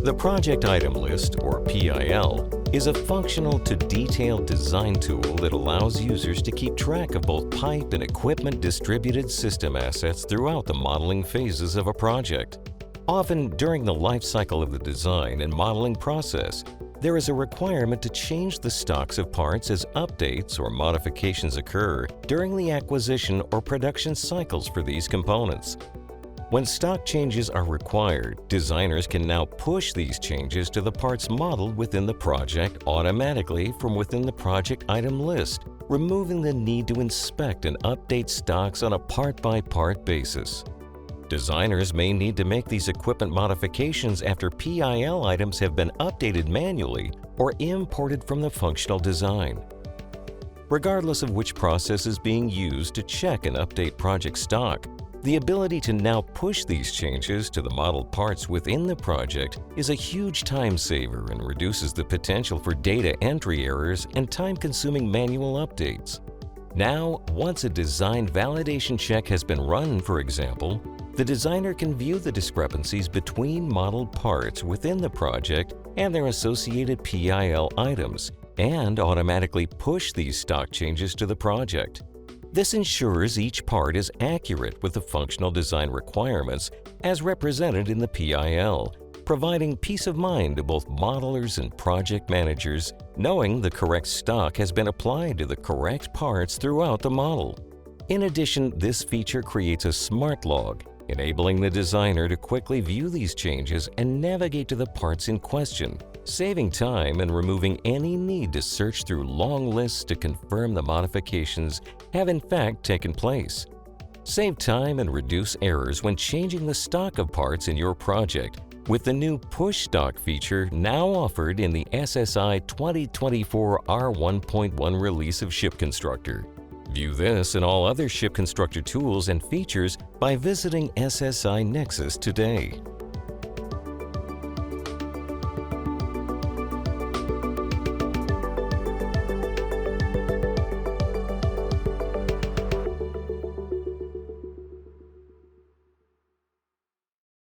The Project Item List, or PIL, is a functional to detailed design tool that allows users to keep track of both pipe and equipment distributed system assets throughout the modeling phases of a project. Often during the life cycle of the design and modeling process, there is a requirement to change the stocks of parts as updates or modifications occur during the acquisition or production cycles for these components. When stock changes are required, designers can now push these changes to the parts modeled within the project automatically from within the project item list, removing the need to inspect and update stocks on a part-by-part basis. Designers may need to make these equipment modifications after PIL items have been updated manually or imported from the functional design. Regardless of which process is being used to check and update project stock, the ability to now push these changes to the modeled parts within the project is a huge time saver and reduces the potential for data entry errors and time-consuming manual updates. Now, once a design validation check has been run, for example, the designer can view the discrepancies between modeled parts within the project and their associated PIL items, and automatically push these stock changes to the project. This ensures each part is accurate with the functional design requirements as represented in the PIL, providing peace of mind to both modelers and project managers, knowing the correct stock has been applied to the correct parts throughout the model. In addition, this feature creates a smart log, enabling the designer to quickly view these changes and navigate to the parts in question, saving time and removing any need to search through long lists to confirm the modifications have in fact taken place. Save time and reduce errors when changing the stock of parts in your project with the new Push Stock feature now offered in the SSI 2024 R1.1 release of ShipConstructor. View this and all other ShipConstructor tools and features by visiting SSI Nexus today.